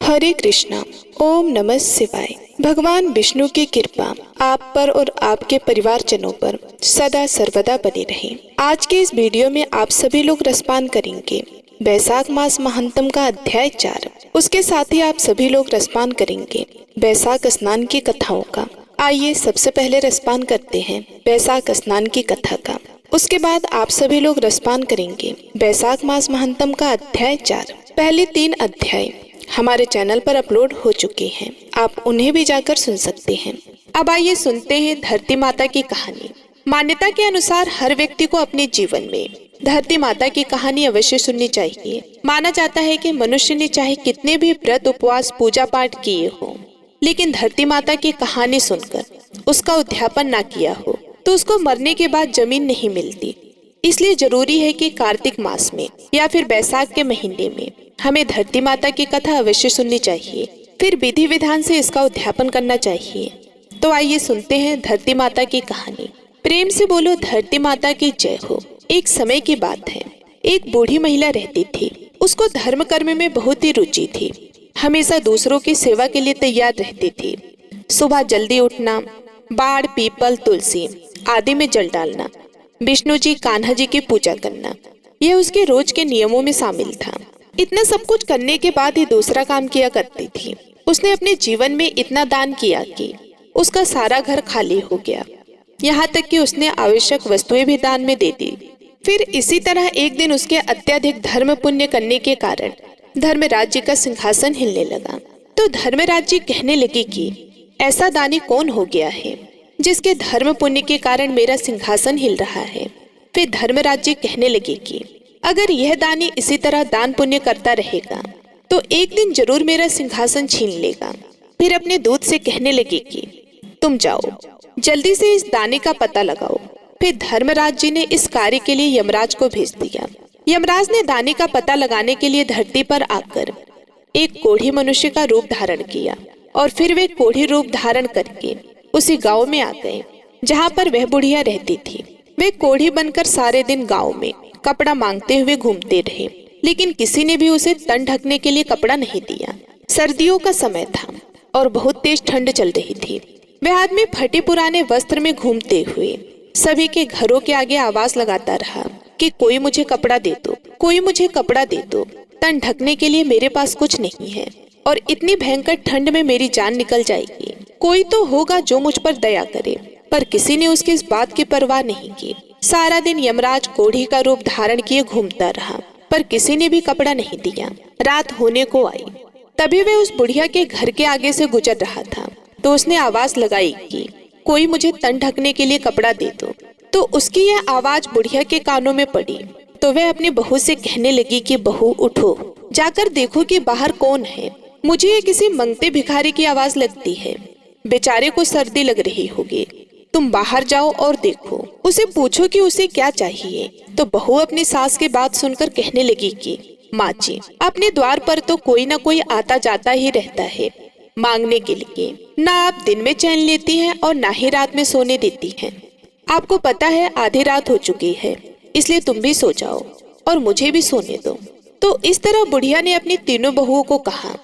हरे कृष्णा। ओम नमः शिवाय। भगवान विष्णु की कृपा आप पर और आपके परिवारजनों पर सदा सर्वदा बनी रहे। आज के इस वीडियो में आप सभी लोग रसपान करेंगे वैशाख मास महात्म का अध्याय 4। उसके साथ ही आप सभी लोग रसपान करेंगे वैशाख स्नान की कथाओं का। आइए सबसे पहले रसपान करते हैं वैशाख स्नान की कथा का। उसके बाद आप सभी लोग रसपान करेंगे वैशाख मास महात्म का अध्याय 4। पहले 3 अध्याय हमारे चैनल पर अपलोड हो चुके हैं, आप उन्हें भी जाकर सुन सकते हैं। अब आइए सुनते हैं धरती माता की कहानी। मान्यता के अनुसार हर व्यक्ति को अपने जीवन में धरती माता की कहानी अवश्य सुननी चाहिए। माना जाता है कि मनुष्य ने चाहे कितने भी व्रत उपवास पूजा पाठ किए हो, लेकिन धरती माता की कहानी सुनकर उसका उद्यापन ना किया हो तो उसको मरने के बाद जमीन नहीं मिलती। इसलिए जरूरी है कि कार्तिक मास में या फिर बैसाख के महीने में हमें धरती माता की कथा अवश्य सुननी चाहिए, फिर विधि विधान से इसका उद्यापन करना चाहिए। तो आइए सुनते हैं धरती माता की कहानी। प्रेम से बोलो धरती माता की जय हो। एक समय की बात है, एक बूढ़ी महिला रहती थी। उसको धर्म कर्म में बहुत ही रुचि थी। हमेशा दूसरों की सेवा के लिए तैयार रहती थी। सुबह जल्दी उठना, बाड़ पीपल तुलसी आदि में जल डालना, विष्णु जी कान्हा जी की पूजा करना, यह उसके रोज के नियमों में शामिल था। इतना सब कुछ करने के बाद ही दूसरा काम किया करती थी। उसने अपने जीवन में इतना दान किया कि उसका सारा घर खाली हो गया। यहाँ तक कि उसने आवश्यक वस्तुएं भी दान में दे दी। फिर इसी तरह एक दिन उसके अत्यधिक धर्म पुण्य करने के कारण धर्मराज जी का सिंहासन हिलने लगा। तो धर्मराज जी कहने लगे कि ऐसा दानी कौन हो गया है जिसके धर्म पुण्य के कारण मेरा सिंहासन हिल रहा है। फिर धर्मराज जी कहने लगे कि अगर यह दानी इसी तरह दान पुण्य करता रहेगा तो एक दिन जरूर मेरा सिंहासन छीन लेगा। फिर अपने दूत से कहने लगे कि तुम जाओ जल्दी से इस दानी का पता लगाओ। फिर धर्मराज जी ने इस कार्य के लिए यमराज को भेज दिया। यमराज ने दानी का पता लगाने के लिए धरती पर आकर एक कोढ़ी मनुष्य का रूप धारण किया और फिर वे कोढ़ी रूप धारण करके उसी गांव में आ गए जहां पर वह बुढ़िया रहती थी। वे कोढ़ी बनकर सारे दिन गांव में कपड़ा मांगते हुए घूमते रहे, लेकिन किसी ने भी उसे तन ढकने के लिए कपड़ा नहीं दिया। सर्दियों का समय था और बहुत तेज ठंड चल रही थी। वह आदमी फटे पुराने वस्त्र में घूमते हुए सभी के घरों के आगे आवाज लगाता रहा कि कोई मुझे कपड़ा दे दो, कोई मुझे कपड़ा दे दो, तन ढकने के लिए मेरे पास कुछ नहीं है और इतनी भयंकर ठंड में मेरी जान निकल जाएगी। कोई तो होगा जो मुझ पर दया करे। पर किसी ने उसकी इस बात की परवाह नहीं की। सारा दिन यमराज कोढ़ी का रूप धारण किए घूमता रहा, पर किसी ने भी कपड़ा नहीं दिया। रात होने को आई, तभी वह उस बुढ़िया के घर के आगे से गुजर रहा था। तो उसने आवाज लगाई कि कोई मुझे तन ढकने के लिए कपड़ा दे दो। तो उसकी यह आवाज बुढ़िया के कानों में पड़ी तो वह अपनी बहू से कहने लगी कि बहू उठो, जाकर देखो कि बाहर कौन है। मुझे ये किसी मंगते भिखारी की आवाज लगती है। बेचारे को सर्दी लग रही होगी, तुम बाहर जाओ और देखो, उसे पूछो कि उसे क्या चाहिए। तो बहू अपनी सास की बात सुनकर कहने लगी कि माँ जी, अपने द्वार पर तो कोई ना कोई आता जाता ही रहता है मांगने के लिए। ना आप दिन में चैन लेती हैं और ना ही रात में सोने देती हैं। आपको पता है आधी रात हो चुकी है, इसलिए तुम भी सो जाओ और मुझे भी सोने दो। तो इस तरह बुढ़िया ने अपनी तीनों बहुओं को कहा,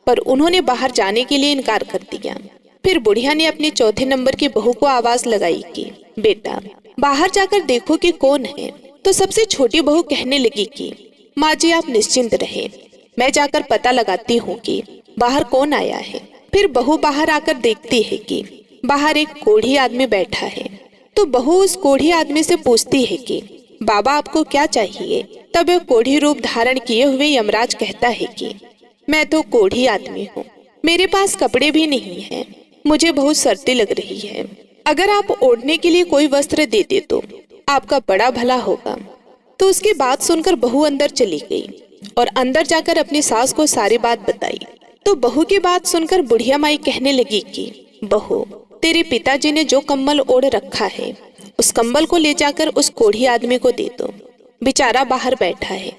पर उन्होंने बाहर जाने के लिए इनकार कर दिया। फिर बुढ़िया ने अपने चौथे नंबर की बहू को आवाज लगाई कि बेटा बाहर जाकर देखो कि कौन है। तो सबसे छोटी बहू कहने लगी कि माँ जी आप निश्चिंत रहे, मैं जाकर पता लगाती हूँ कि बाहर कौन आया है। फिर बहू बाहर आकर देखती है कि बाहर एक कोढ़ी आदमी बैठा है। तो बहू उस कोढ़ी आदमी से पूछती है कि बाबा आपको क्या चाहिए। तब वह कोढ़ी रूप धारण किए हुए यमराज कहता है कि मैं तो कोढ़ी आदमी हूँ, मेरे पास कपड़े भी नहीं है, मुझे बहुत सर्दी लग रही है। अगर आप ओढ़ने के लिए कोई वस्त्र दे दे तो आपका बड़ा भला होगा। तो उसकी बात सुनकर बहू अंदर चली गई और अंदर जाकर अपनी सास को सारी बात बताई। तो बहू की बात सुनकर बुढ़िया माई कहने लगी कि बहू तेरे पिताजी ने जो कम्बल ओढ़ रखा है उस कम्बल को ले जाकर उस कोढ़ी आदमी को दे दो, बेचारा बाहर बैठा है,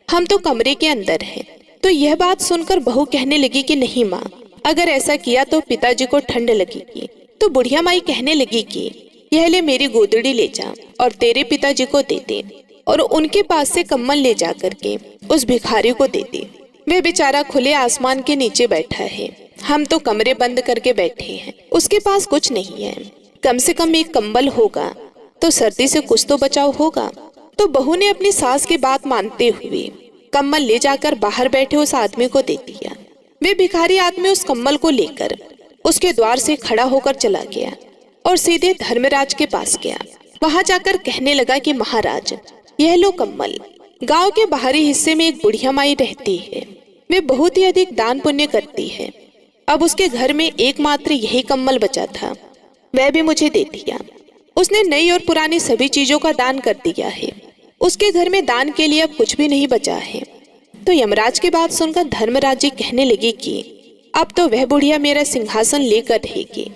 हम तो कमरे के अंदर हैं। तो यह बात सुनकर बहू कहने लगी कि नहीं माँ, अगर ऐसा किया तो पिताजी को ठंड लगेगी। तो बुढ़िया माई कहने लगी कि यह ले मेरी गोदड़ी ले जा और तेरे पिताजी को दे दे और उनके पास से कम्बल ले जा करके उस भिखारी को दे दे। वह बेचारा खुले आसमान के नीचे बैठा है। हम तो कमरे बंद करके बैठे हैं, उसके पास कुछ नहीं है। कम से कम एक कंबल होगा तो सर्दी से कुछ तो बचाव होगा। तो बहू ने अपनी सास की बात मानते हुए कंबल ले जाकर बाहर बैठे उस आदमी को दे दिया। वे भिखारी आदमी उस कंबल को लेकर उसके द्वार से खड़ा होकर चला गया और सीधे धर्मराज के पास गया। वहां जाकर कहने लगा कि महाराज, यह लो कंबल। गांव के बाहरी हिस्से में एक बुढ़िया माई रहती है। वे बहुत ही अधिक दान पुण्य करती है। अब उसके घर में एकमात्र यही कंबल बचा था, वह भी मुझे दे दिया। उसने नई और पुरानी सभी चीजों का दान कर दिया है। उसके घर में दान के लिए अब कुछ भी नहीं बचा है। तो यमराज की बात सुनकर धर्मराज जी कहने लगे कि अब तो वह बुढ़िया मेरा सिंहासन लेकर रहेगी।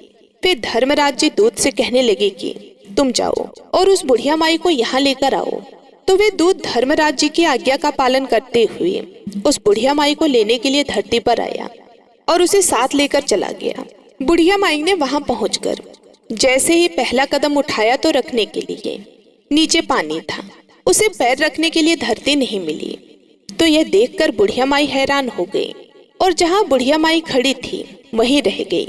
फिर धर्मराज जी दूत से कहने लगे कि तुम जाओ और उस बुढ़िया माई को यहाँ लेकर आओ। तो वे दूत धर्मराज जी की आज्ञा का पालन करते हुए उस बुढ़िया माई को लेने के लिए धरती पर आया और उसे साथ लेकर चला गया। बुढ़िया माई ने वहां पहुंचकर जैसे ही पहला कदम उठाया तो रखने के लिए नीचे पानी था, उसे पैर रखने के लिए धरती नहीं मिली। तो यह देखकर बुढ़िया माई हैरान हो गई और जहां बुढ़िया माई खड़ी थी वहीं रह गई।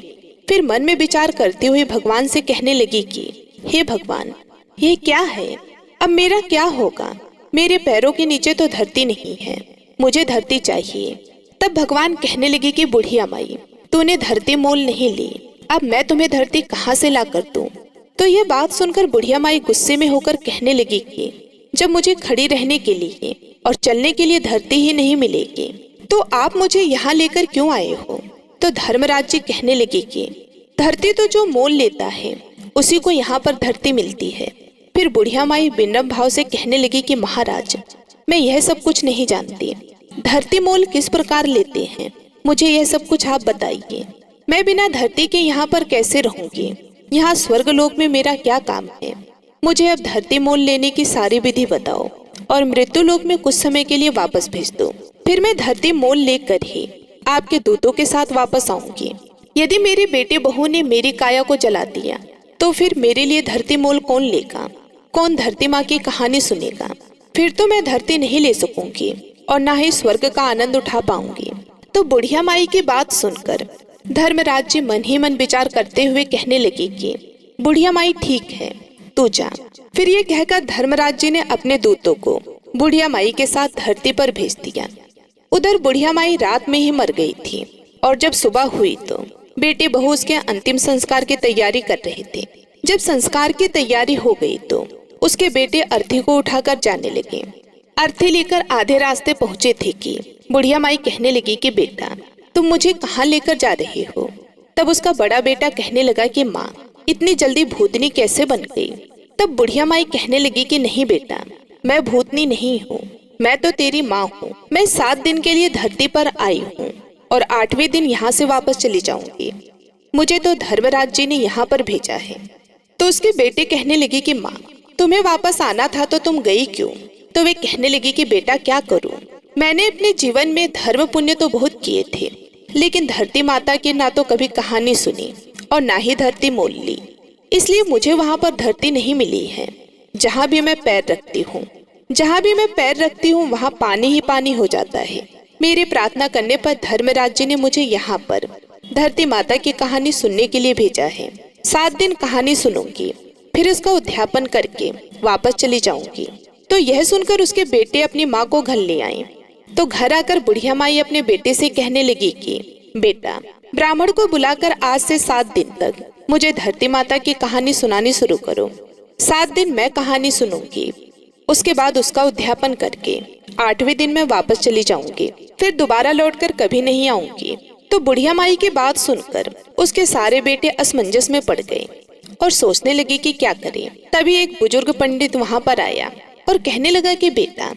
फिर मन में विचार करते हुए भगवान से कहने लगी कि हे भगवान, ये क्या है? अब मेरा क्या होगा? मेरे पैरों के नीचे तो धरती नहीं है, मुझे धरती चाहिए। तब भगवान कहने लगे कि बुढ़िया माई, तूने धरती मोल नहीं ली, अब मैं तुम्हें धरती कहाँ से ला कर दूं? तो यह बात सुनकर बुढ़िया माई गुस्से में होकर कहने लगी कि जब मुझे खड़ी रहने के लिए और चलने के लिए धरती ही नहीं मिलेगी तो आप मुझे यहाँ लेकर क्यों आए हो? तो धर्मराज जी कहने लगे कि धरती तो जो मोल लेता है उसी को यहाँ पर धरती मिलती है। फिर बुढ़िया माई विनम्र भाव से कहने लगी कि महाराज, मैं यह सब कुछ नहीं जानती, धरती मोल किस प्रकार लेते हैं, मुझे यह सब कुछ आप बताइए। मैं बिना धरती के यहाँ पर कैसे रहूंगी? यहाँ स्वर्ग लोक में मेरा क्या काम है? मुझे अब धरती मोल लेने की सारी विधि बताओ और मृत्यु लोक में कुछ समय के लिए वापस भेज दो। फिर मैं धरती मोल लेकर ही आपके दूतों के साथ वापस आऊंगी। यदि मेरे बेटे बहू ने मेरी काया को जला दिया तो फिर मेरे लिए धरती मोल कौन लेगा? कौन धरती माँ की कहानी सुनेगा? फिर तो मैं धरती नहीं ले सकूंगी और ना ही स्वर्ग का आनंद उठा पाऊंगी। तो बुढ़िया माई की बात सुनकर धर्मराज जी मन ही मन विचार करते हुए कहने लगे कि बुढ़िया माई ठीक है, तू जा। फिर ये कहकर धर्मराज जी ने अपने दूतों को बुढ़िया माई के साथ धरती पर भेज दिया। उधर बुढ़िया माई रात में ही मर गई थी और जब सुबह हुई तो बेटे बहू उसके अंतिम संस्कार की तैयारी कर रहे थे। जब संस्कार की तैयारी हो गई तो उसके बेटे अर्थी को उठाकर जाने लगे। अर्थी लेकर आधे रास्ते पहुंचे थे कि बुढ़िया माई कहने लगी कि बेटा, तुम मुझे कहाँ लेकर जा रहे हो? तब उसका बड़ा बेटा कहने लगा कि माँ, इतनी जल्दी भूतनी कैसे बन गई? तब बुढ़िया माई कहने लगी कि नहीं बेटा, मैं भूतनी नहीं हूँ, मैं तो तेरी माँ हूँ। मैं 7 दिन के लिए धरती पर आई हूँ और 8वें दिन यहाँ से वापस चली जाऊंगी। मुझे तो धर्मराज जी ने यहाँ पर भेजा है। तो उसके बेटे कहने लगे कि माँ, तुम्हें वापस आना था तो तुम गई क्यों? तो वे कहने लगी कि बेटा क्या करूँ, मैंने अपने जीवन में धर्म पुण्य तो बहुत किए थे, लेकिन धरती माता की ना तो कभी कहानी सुनी और ना ही धरती मोल ली, इसलिए मुझे वहाँ पर धरती नहीं मिली है। जहाँ भी मैं पैर रखती हूँ वहाँ पानी ही पानी हो जाता है। मेरी प्रार्थना करने पर धर्मराज जी ने मुझे यहाँ पर धरती माता की कहानी सुनने के लिए भेजा है। 7 दिन कहानी सुनूंगी, फिर इसका उद्यापन करके वापस चली जाऊंगी। तो यह सुनकर उसके बेटे अपनी माँ को घर ले आए। तो घर आकर बुढ़िया माई अपने बेटे से कहने लगी कि बेटा, ब्राह्मण को बुलाकर आज से 7 दिन तक मुझे धरती माता की कहानी सुनानी शुरू करो। 7 दिन मैं कहानी सुनूंगी, उसके बाद उसका उद्यापन करके 8वें दिन मैं वापस चली जाऊंगी, फिर दोबारा लौटकर कभी नहीं आऊंगी। तो बुढ़िया माई की बात सुनकर उसके सारे बेटे असमंजस में पड़ गए और सोचने लगे कि क्या करें। तभी एक बुजुर्ग पंडित वहां पर आया और कहने लगा कि बेटा,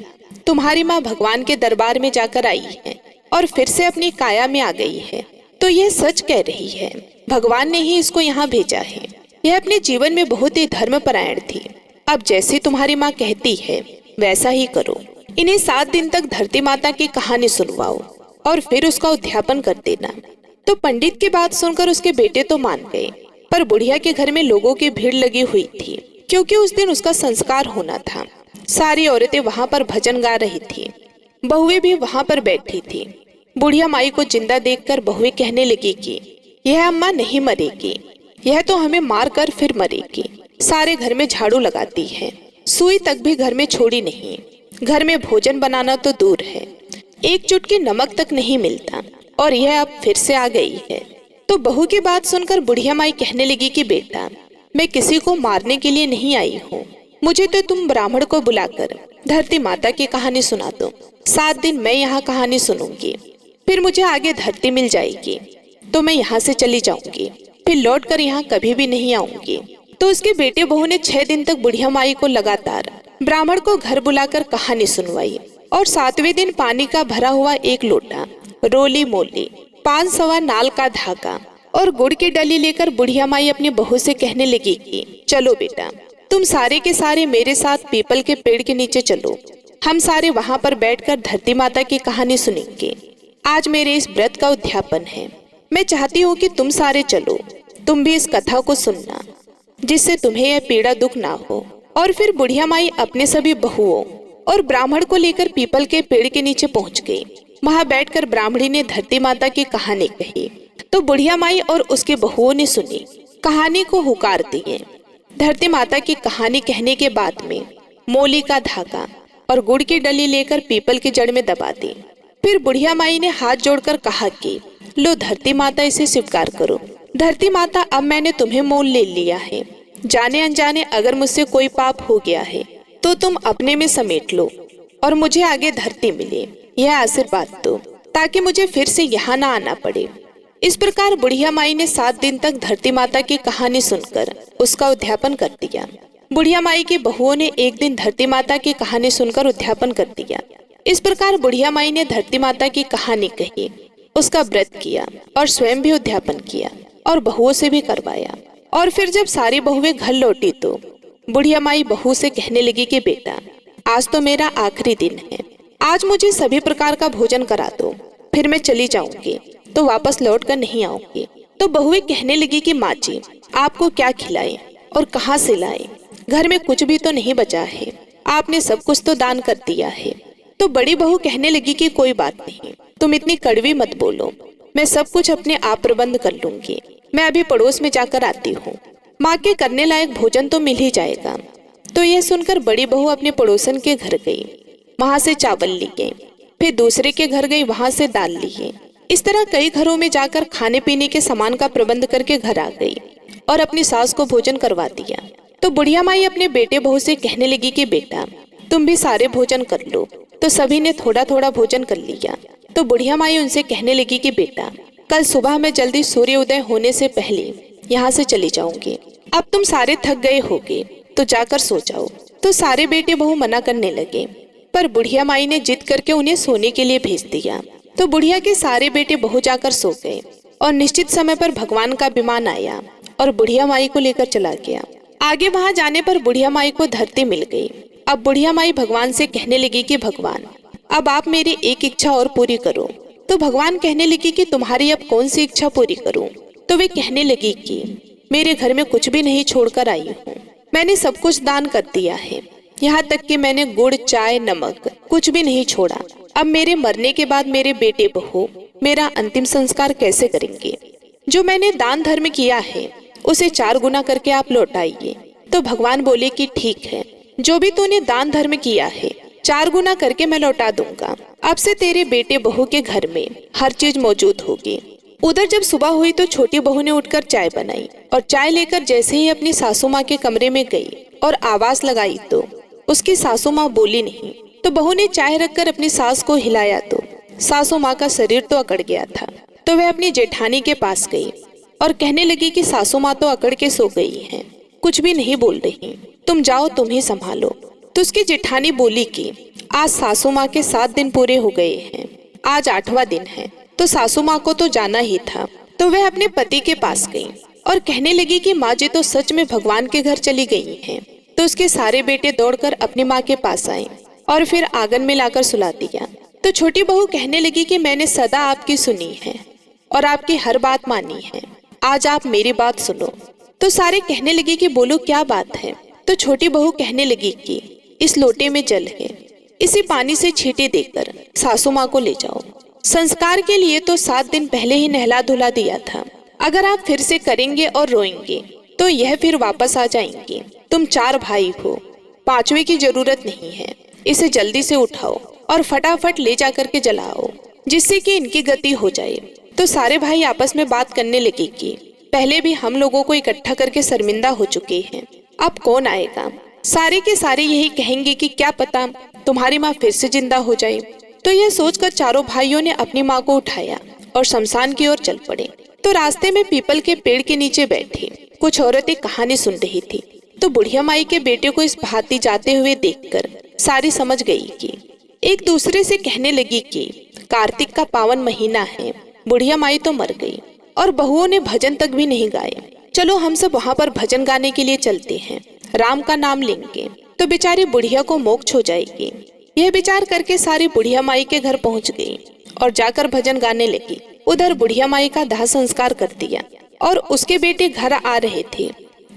तुम्हारी माँ भगवान के दरबार में जाकर आई है और फिर से अपनी काया में आ गई है। तो यह सच कह रही है, भगवान ने ही इसको यहाँ भेजा है। यह अपने जीवन में बहुत ही धर्मपरायण थी। अब जैसी तुम्हारी माँ कहती है वैसा ही करो। इन्हें 7 दिन तक धरती माता की कहानी सुनवाओ और फिर उसका उद्यापन कर देना। तो पंडित की बात सुनकर उसके बेटे तो मान गए, पर बुढ़िया के घर में लोगों की भीड़ लगी हुई थी, क्योंकि उस दिन उसका संस्कार होना था। सारी औरतें वहां पर भजन गा रही थी, बहुएं भी वहां पर बैठी थी। बुढ़िया माई को जिंदा देखकर बहुएं कहने लगी कि यह अम्मा नहीं मरेगी, यह तो हमें मार कर फिर मरेगी। सारे घर में झाड़ू लगाती है, सुई तक भी घर में छोड़ी नहीं। घर में भोजन बनाना तो दूर है, एक चुटकी नमक तक नहीं मिलता, और यह अब फिर से आ गई है। तो बहू की बात सुनकर बुढ़िया माई कहने लगी कि बेटा, मैं किसी को मारने के लिए नहीं आई हूँ। मुझे तो तुम ब्राह्मण को बुलाकर धरती माता की कहानी सुना दो। 7 दिन मैं यहाँ कहानी सुनूंगी, फिर मुझे आगे धरती मिल जाएगी तो मैं यहाँ से चली जाऊंगी, फिर लौट कर यहाँ कभी भी नहीं आऊंगी। तो उसके बेटे बहू ने 6 दिन तक बुढ़िया माई को लगातार ब्राह्मण को घर बुलाकर कहानी सुनवाई, और 7वें दिन पानी का भरा हुआ एक लोटा, रोली मोली, 5 सवा नाल का धागा और गुड़ की डली लेकर बुढ़िया माई अपनी बहू से कहने लगी कि चलो बेटा, तुम सारे के सारे मेरे साथ पीपल के पेड़ के नीचे चलो। हम सारे वहां पर बैठकर धरती माता की कहानी सुनेंगे। आज मेरे इस व्रत का उद्यापन है। मैं चाहती हूँ कि तुम सारे चलो, तुम भी इस कथा को सुनना, जिससे तुम्हें यह पीड़ा दुख ना हो। और फिर बुढ़िया माई अपने सभी बहुओं और ब्राह्मण को लेकर पीपल के पेड़ के नीचे पहुंच गई। वहां बैठकर ब्राह्मणी ने धरती माता की कहानी कही, तो बुढ़िया माई और उसके बहुओं ने सुनी, कहानी को हुकार दिए। धरती माता की कहानी कहने के बाद में मोली का धागा और गुड़ की डली लेकर पीपल की जड़ में दबा दी। फिर बुढ़िया माई ने हाथ जोड़कर कहा कि लो धरती माता, इसे स्वीकार करो। धरती माता, अब मैंने तुम्हें मोल ले लिया है। जाने अनजाने अगर मुझसे कोई पाप हो गया है तो तुम अपने में समेट लो और मुझे आगे धरती मिले, यह आशीर्वाद दो, ताकि मुझे फिर से यहाँ ना आना पड़े। इस प्रकार बुढ़िया माई ने 7 दिन तक धरती माता की कहानी सुनकर उसका उद्यापन कर दिया। बुढ़िया माई की बहुओं ने एक दिन धरती माता की कहानी सुनकर उद्यापन कर दिया। इस प्रकार बुढ़िया माई ने धरती माता की कहानी कही, उसका व्रत किया और स्वयं भी उद्यापन किया और बहुओं से भी करवाया। और फिर जब सारी बहुएं घर लौटी तो बुढ़िया माई बहू से कहने लगी कि बेटा, आज तो मेरा आखिरी दिन है, आज मुझे सभी प्रकार का भोजन करा दो, फिर मैं चली जाऊंगी तो वापस लौट कर नहीं आऊंगी। तो बहुएं कहने लगी कि माँ जी, आपको क्या खिलाएं और कहाँ से लाएं? घर में कुछ भी तो नहीं बचा है, आपने सब कुछ तो दान कर दिया है। तो बड़ी बहू कहने लगी कि कोई बात नहीं, तुम इतनी कड़वी मत बोलो, मैं सब कुछ अपने आप प्रबंध कर लूंगी। मैं अभी पड़ोस में जाकर आती हूँ, माँ के करने लायक भोजन तो मिल ही जाएगा। तो यह सुनकर बड़ी बहू अपने पड़ोसन के घर गई, वहां से चावल लिए, फिर दूसरे के घर गई, वहां से दाल लिए। इस तरह कई घरों में जाकर खाने पीने के सामान का प्रबंध करके घर आ गई और अपनी सास को भोजन करवा दिया। तो बुढ़िया माई अपने बेटे बहू से कहने लगी कि बेटा, तुम भी सारे भोजन कर लो। तो सभी ने थोड़ा थोड़ा भोजन कर लिया। तो बुढ़िया माई उनसे कहने लगी कि बेटा, कल सुबह मैं जल्दी सूर्य उदय होने से पहले यहाँ से चली जाऊंगी। अब तुम सारे थक गए होगे तो जाकर सो जाओ। तो सारे बेटे बहू मना करने लगे, पर बुढ़िया माई ने जिद करके उन्हें सोने के लिए भेज दिया। तो बुढ़िया के सारे बेटे बहू जाकर सो गए और निश्चित समय पर भगवान का विमान आया और बुढ़िया माई को लेकर चला गया। आगे वहां जाने पर बुढ़िया माई को धरती मिल गई। अब बुढ़िया माई भगवान से कहने लगी कि भगवान, अब आप मेरी एक इच्छा और पूरी करो। तो भगवान कहने लगी कि तुम्हारी अब कौन सी इच्छा पूरी करूं? तो वे कहने लगी कि मेरे घर में कुछ भी नहीं छोड़कर आई हूँ, मैंने सब कुछ दान कर दिया है, यहाँ तक कि मैंने गुड़, चाय, नमक कुछ भी नहीं छोड़ा। अब मेरे मरने के बाद मेरे बेटे बहू मेरा अंतिम संस्कार कैसे करेंगे? जो मैंने दान धर्म किया है उसे 4 गुना करके आप लौटाइए। तो भगवान बोले कि ठीक है, जो भी तूने दान धर्म किया है 4 गुना करके मैं लौटा दूंगा। अब से तेरे बेटे बहू के घर में हर चीज मौजूद होगी। उधर जब सुबह हुई तो छोटी बहू ने उठकर चाय बनाई और चाय लेकर जैसे ही अपनी सासू माँ के कमरे में गई और आवाज लगाई तो उसकी सासू माँ बोली नहीं। तो बहू ने चाय रखकर अपनी सास को हिलाया तो सासू माँ का शरीर तो अकड़ गया था। तो वह अपनी जेठानी के पास गई और कहने लगी कि सासू माँ तो अकड़ के सो गई हैं, कुछ भी नहीं बोल रही, तुम जाओ, तुम ही संभालो। तो उसकी जेठानी बोली कि आज सासू माँ के 7 दिन पूरे हो गए हैं, आज 8वां दिन है, तो सासू माँ को तो जाना ही था। तो वह अपने पति के पास गई और कहने लगी कि माँ जी तो सच में भगवान के घर चली गई हैं। तो उसके सारे बेटे दौड़कर अपनी माँ के पास आए और फिर आंगन में लाकर सुला दिया। तो छोटी बहू कहने लगी कि मैंने सदा आपकी सुनी है और आपकी हर बात मानी है, आज आप मेरी बात सुनो। तो सारे कहने लगे कि बोलो क्या बात है? तो छोटी बहू कहने लगी कि इस लोटे में जल है, इसी पानी से छींटे देकर सासू माँ को ले जाओ। संस्कार के लिए तो 7 दिन पहले ही नहला धुला दिया था। अगर आप फिर से करेंगे और रोएंगे तो यह फिर वापस आ जाएंगे। तुम 4 भाई हो, 5वें की जरूरत नहीं है। इसे जल्दी से उठाओ और फटाफट ले जा करके जलाओ, जिससे कि इनकी गति हो जाए। तो सारे भाई आपस में बात करने लगे कि पहले भी हम लोगों को इकट्ठा करके शर्मिंदा हो चुके हैं, अब कौन आएगा। सारे के सारे यही कहेंगे कि क्या पता तुम्हारी माँ फिर से जिंदा हो जाए। तो यह सोचकर चारों भाइयों ने अपनी माँ को उठाया और शमशान की ओर चल पड़े। तो रास्ते में पीपल के पेड़ के नीचे बैठे कुछ औरतें कहानी सुन रही थी। तो बुढ़िया माई के बेटे को इस भांति जाते हुए देखकर सारी समझ गई कि एक दूसरे से कहने लगी कि कार्तिक का पावन महीना है, बुढ़िया माई तो मर गई और बहुओं ने भजन तक भी नहीं गाए। चलो हम सब वहाँ पर भजन गाने के लिए चलते हैं, राम का नाम लेंगे तो बेचारी बुढ़िया को मोक्ष हो जाएगी। यह विचार करके सारी बुढ़िया माई के घर पहुँच गई और जाकर भजन गाने लगी। उधर बुढ़िया माई का दाह संस्कार कर दिया और उसके बेटे घर आ रहे थे।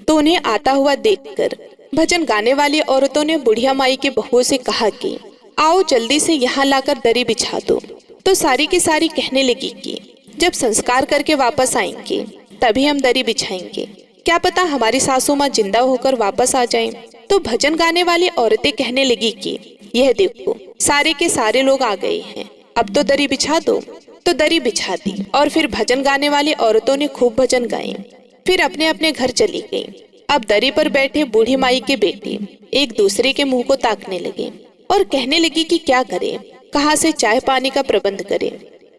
तो उन्हें आता हुआ देखकर भजन गाने वाली औरतों ने बुढ़िया माई के बहुओं से कहा कि आओ जल्दी से यहाँ लाकर दरी बिछा दो। तो सारी की सारी कहने लगी कि जब संस्कार करके वापस आएंगे तभी हम दरी बिछाएंगे, क्या पता हमारी सासू माँ जिंदा होकर वापस आ जाएं। तो भजन गाने वाली औरतें कहने लगी कि यह देखो सारे के सारे लोग आ गए हैं, अब तो दरी बिछा दो। तो दरी बिछा दी और फिर भजन गाने वाली औरतों ने खूब भजन गाए, फिर अपने अपने घर चली गई। अब दरी पर बैठे बूढ़ी माई के बेटे एक दूसरे के मुंह को ताकने लगे और कहने लगी कि क्या करें, कहाँ से चाय पानी का प्रबंध करें।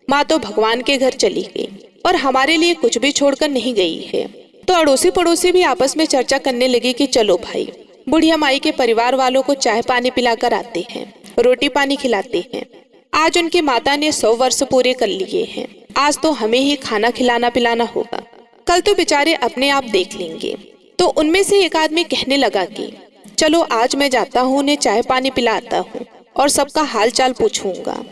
माँ तो भगवान के घर चली गई और हमारे लिए कुछ भी छोड़कर नहीं गई है। तो अड़ोसी पड़ोसी भी आपस में चर्चा करने लगे कि चलो भाई बुढ़िया माई के परिवार वालों को चाय पानी पिलाकर आते हैं, रोटी पानी खिलाते हैं। आज उनकी माता ने 100 वर्ष पूरे कर लिए हैं, आज तो हमें ही खाना खिलाना पिलाना होगा, कल तो बेचारे अपने आप देख लेंगे। तो उनमें से एक आदमी कहने लगा कि चलो आज मैं जाता हूँ, उन्हें चाय पानी पिलाता हूँ और सबका हाल चाल पूछूंगा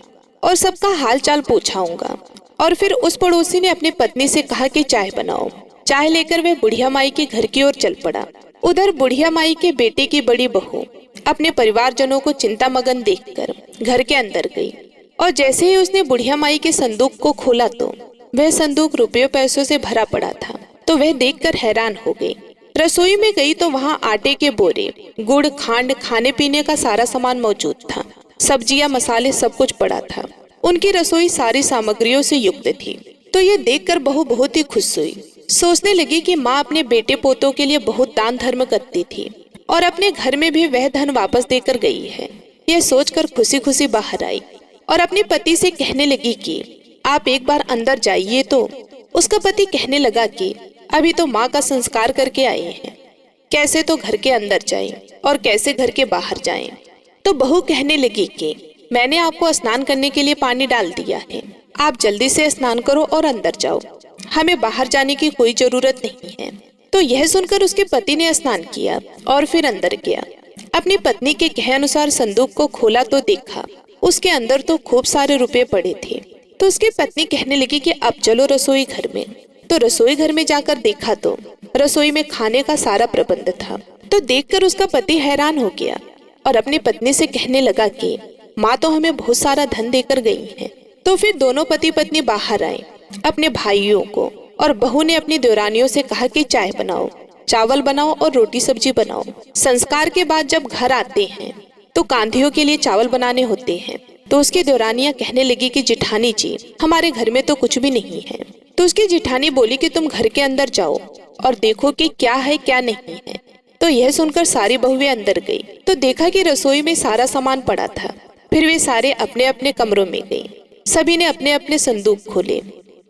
और सबका हाल चाल पूछाऊंगा। और फिर उस पड़ोसी ने अपनी पत्नी से कहा कि चाय बनाओ। चाय लेकर वह बुढ़िया माई के घर की ओर चल पड़ा। उधर बुढ़िया माई के बेटे की बड़ी बहू अपने परिवारजनों को चिंता मगन देखकर घर के अंदर गई और जैसे ही उसने बुढ़िया माई के संदूक को खोला तो वह संदूक रुपयों पैसों से भरा पड़ा था। तो वह देखकर हैरान हो गई। रसोई में गई तो वहाँ आटे के बोरे, गुड़, खांड, खाने पीने का सारा सामान मौजूद था। सब्जियां, मसाले सब कुछ पड़ा था। उनकी रसोई सारी सामग्रियों से युक्त थी। तो ये देखकर बहू बहुत ही खुश हुई। सोचने लगी कि माँ अपने बेटे पोतों के लिए बहुत दान धर्म करती थी और अपने घर में भी वह धन वापस देकर गई है। यह सोचकर खुशी खुशी बाहर आई और अपने पति से कहने लगी कि आप एक बार अंदर जाइए। तो उसका पति कहने लगा कि अभी तो माँ का संस्कार करके आए हैं, कैसे तो घर के अंदर जाएं और कैसे घर के बाहर जाएं। तो बहू कहने लगी कि मैंने आपको स्नान करने के लिए पानी डाल दिया है, आप जल्दी से स्नान करो और अंदर जाओ, हमें बाहर जाने की कोई जरूरत नहीं है। तो यह सुनकर उसके पति ने स्नान किया और फिर अंदर गया। अपनी पत्नी के कहे अनुसार संदूक को खोला तो देखा उसके अंदर तो खूब सारे रुपए पड़े थे। तो उसकी पत्नी कहने लगी कि अब चलो रसोई घर में। तो रसोई घर में जाकर देखा तो रसोई में खाने का सारा प्रबंध था। तो देखकर उसका पति हैरान हो गया और अपनी पत्नी से कहने लगा कि माँ तो हमें बहुत सारा धन देकर गई है। तो फिर दोनों पति पत्नी बाहर आए अपने भाइयों को और बहू ने अपनी देवरानियों से कहा कि चाय बनाओ, चावल बनाओ और रोटी सब्जी बनाओ। संस्कार के बाद जब घर आते हैं तो कांधियों के लिए चावल बनाने होते हैं। तो उसकी देवरानियां कहने लगी कि जिठानी जी हमारे घर में तो कुछ भी नहीं है। तो उसकी जिठानी बोली कि तुम घर के अंदर जाओ और देखो कि क्या है क्या नहीं है। तो यह सुनकर सारी बहुएं अंदर गई तो देखा कि रसोई में सारा सामान पड़ा था। फिर वे सारे अपने अपने कमरों में गए। सभी ने अपने अपने संदूक खोले।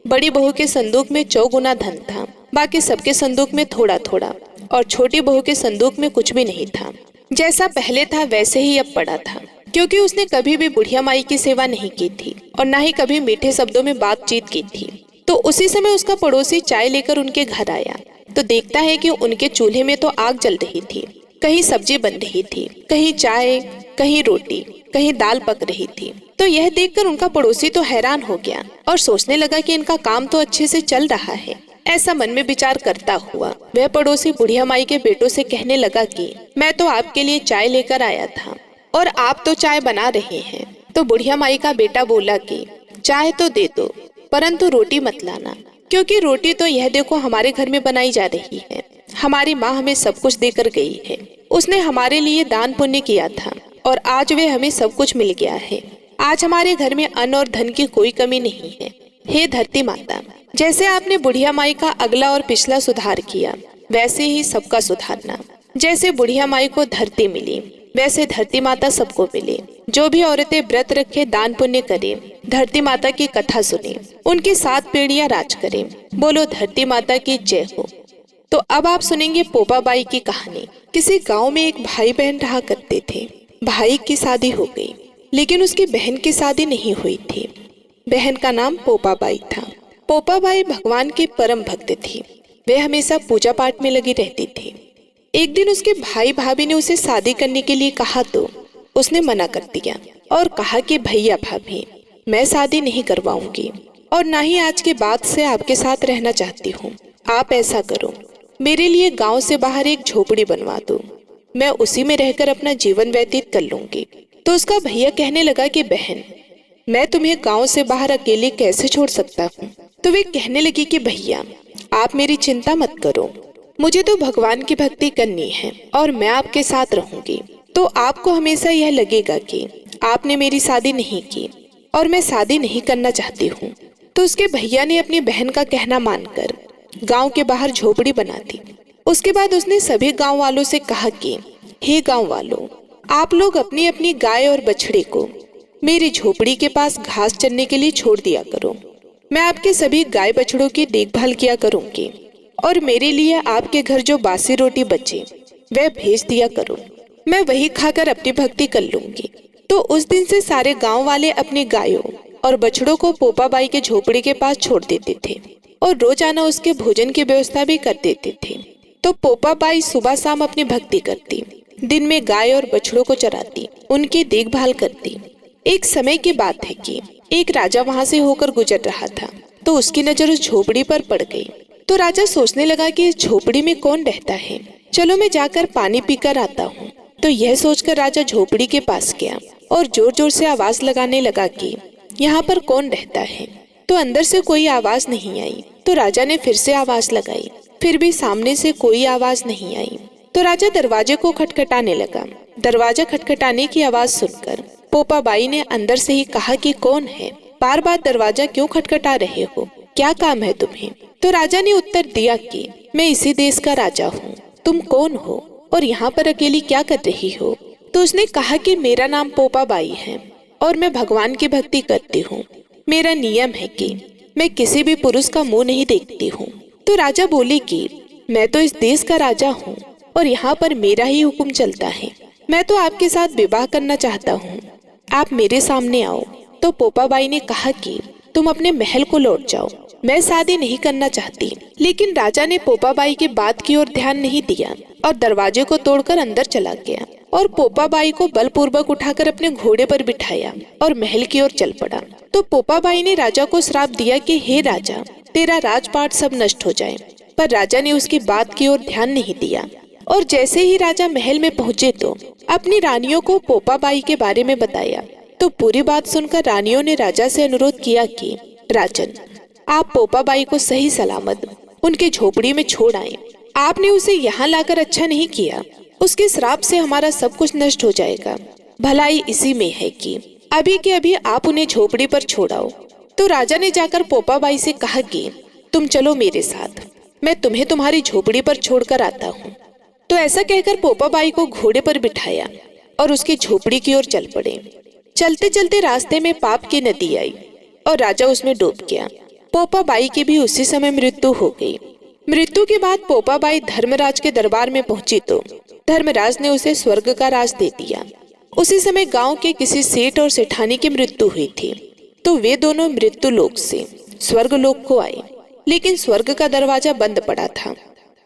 बड़ी बहू के संदूक में 4 गुना धन था, बाकी सबके संदूक में थोड़ा थोड़ा, और छोटी बहू के संदूक में कुछ भी नहीं था। जैसा पहले था वैसे ही अब पड़ा था, क्योंकि उसने कभी भी बुढ़िया माई की सेवा नहीं की थी और न ही कभी मीठे शब्दों में बातचीत की थी। तो उसी समय उसका पड़ोसी चाय लेकर उनके घर आया तो देखता है कि उनके चूल्हे में तो आग जल रही थी, कहीं सब्जी बन रही थी, कहीं चाय, कहीं रोटी, कहीं दाल पक रही थी। तो यह देखकर उनका पड़ोसी तो हैरान हो गया और सोचने लगा कि इनका काम तो अच्छे से चल रहा है। ऐसा मन में विचार करता हुआ वह पड़ोसी बुढ़िया माई के बेटों से कहने लगा कि मैं तो आपके लिए चाय लेकर आया था और आप तो चाय बना रहे हैं। तो बुढ़िया माई का बेटा बोला कि चाहे तो दे दो, परंतु रोटी मत लाना, क्योंकि रोटी तो यह देखो हमारे घर में बनाई जा रही है। हमारी माँ हमें सब कुछ देकर गई है। उसने हमारे लिए दान पुण्य किया था और आज वे हमें सब कुछ मिल गया है। आज हमारे घर में अन्न और धन की कोई कमी नहीं है। हे धरती माता, जैसे आपने बुढ़िया माई का अगला और पिछला सुधार किया, वैसे ही सबका सुधारना। जैसे बुढ़िया माई को धरती मिली, वैसे धरती माता सबको मिले। जो भी औरतें व्रत रखे, दान पुण्य करें, धरती माता की कथा सुने, उनकी 7 पीढ़ियां राज करें। बोलो धरती माता की जय हो। तो अब आप सुनेंगे पोपा बाई की कहानी। किसी गांव में एक भाई बहन रहा करते थे। भाई की शादी हो गई, लेकिन उसकी बहन की शादी नहीं हुई थी। बहन का नाम पोपा बाई था। पोपा बाई भगवान की परम भक्त थी। वे हमेशा पूजा पाठ में लगी रहती थी। एक दिन उसके भाई भाभी ने उसे शादी करने के लिए कहा तो उसने मना कर दिया और कहा कि भैया भाभी, मैं शादी नहीं करवाऊंगी और ना ही आज के बाद से आपके साथ रहना चाहती हूँ। आप ऐसा करो, मेरे लिए गांव से बाहर एक झोपड़ी बनवा दो, मैं उसी में रहकर अपना जीवन व्यतीत कर लूंगी। तो उसका भैया कहने लगा कि बहन, मैं तुम्हें गांव से बाहर अकेले कैसे छोड़ सकता हूँ। तो वे कहने लगी कि भैया, आप मेरी चिंता मत करो, मुझे तो भगवान की भक्ति करनी है और मैं आपके साथ रहूंगी। तो आपको हमेशा यह लगेगा कि आपने मेरी शादी नहीं की और मैं शादी नहीं करना चाहती हूँ। तो उसके भैया ने अपनी बहन का कहना मानकर गांव के बाहर झोपड़ी बना दी। उसके बाद उसने सभी गांव वालों से कहा कि हे गांव वालों, आप लोग अपनी अपनी गाय और बछड़े को मेरी झोपड़ी के पास घास चरने के लिए छोड़ दिया करो। मैं आपके सभी गाय बछड़ों की देखभाल किया करूंगी और मेरे लिए आपके घर जो बासी रोटी बचे वह भेज दिया करो, मैं वही खाकर अपनी भक्ति कर लूंगी। तो उस दिन से सारे गांव वाले अपनी गायों और बछड़ों को पोपा बाई के झोपड़ी के पास छोड़ देते थे और रोजाना उसके भोजन की व्यवस्था भी कर देते थे। तो पोपा बाई सुबह शाम अपनी भक्ति करती, दिन में गाय और बछड़ों को चराती, उनकी देखभाल करती। एक समय की बात है कि एक राजा वहां से होकर गुजर रहा था, तो उसकी नजर उस झोपड़ी पर पड़ गई। तो राजा सोचने लगा कि इस झोपड़ी में कौन रहता है, चलो मैं जाकर पानी पीकर आता हूँ। तो यह सोचकर राजा झोपड़ी के पास गया और जोर जोर से आवाज लगाने लगा कि यहाँ पर कौन रहता है। तो अंदर से कोई आवाज नहीं आई। तो राजा ने फिर से आवाज लगाई, फिर भी सामने से कोई आवाज नहीं आई। तो राजा दरवाजे को खटखटाने लगा। दरवाजा खटखटाने की आवाज सुनकर पोपा बाई ने अंदर से ही कहा कि कौन है, बार बार दरवाजा क्यों खटखटा रहे हो, क्या काम है तुम्हें। तो राजा ने उत्तर दिया कि मैं इसी देश का राजा हूँ, तुम कौन हो और यहाँ पर अकेली क्या कर रही हो। तो उसने कहा कि मेरा नाम पोपा बाई है और मैं भगवान की भक्ति करती हूँ। मेरा नियम है कि मैं किसी भी पुरुष का मुंह नहीं देखती हूँ। तो राजा बोले कि मैं तो इस देश का राजा हूँ और यहाँ पर मेरा ही हुक्म चलता है। मैं तो आपके साथ विवाह करना चाहता हूँ, आप मेरे सामने आओ। तो पोपा बाई ने कहा कि तुम अपने महल को लौट जाओ, मैं शादी नहीं करना चाहती। लेकिन राजा ने पोपा बाई की बात की ओर ध्यान नहीं दिया और दरवाजे को तोड़कर अंदर चला गया और पोपा बाई को बलपूर्वक उठाकर अपने घोड़े पर बिठाया और महल की ओर चल पड़ा। तो पोपा बाई ने राजा को श्राप दिया कि हे राजा, तेरा राजपाट सब नष्ट हो जाए। पर राजा ने उसकी बात की ओर ध्यान नहीं दिया और जैसे ही राजा महल में पहुंचे तो अपनी रानियों को पोपा बाई के बारे में बताया। तो पूरी बात सुनकर रानियों ने राजा से अनुरोध किया कि राजन, आप पोपा बाई को सही सलामत उनके झोपड़ी में छोड़ आए। आपने उसे यहाँ लाकर अच्छा नहीं किया, उसके श्राप से हमारा सब कुछ नष्ट हो जाएगा। भलाई इसी में है कि अभी के अभी आप उन्हें झोपड़ी पर छोड़ाओ। तो राजा ने जाकर पोपा बाई से कहा कि तुम चलो मेरे साथ, मैं तुम्हें तुम्हारी झोपड़ी पर छोड़कर आता हूँ। तो ऐसा कहकर पोपा बाई को घोड़े पर बिठाया और उसकी झोपड़ी की ओर चल पड़े। चलते चलते रास्ते में पाप की नदी आई और राजा उसमें डूब गया। पोपा बाई की भी उसी समय मृत्यु हो गई। मृत्यु के बाद पोपा बाई धर्मराज के दरबार में पहुंची तो धर्मराज ने उसे स्वर्ग का राज दे दिया। उसी समय गांव के किसी सेठ और सेठानी की मृत्यु हुई थी, तो वे दोनों मृत्यु लोक से स्वर्ग लोक को आए, लेकिन स्वर्ग का दरवाजा बंद पड़ा था।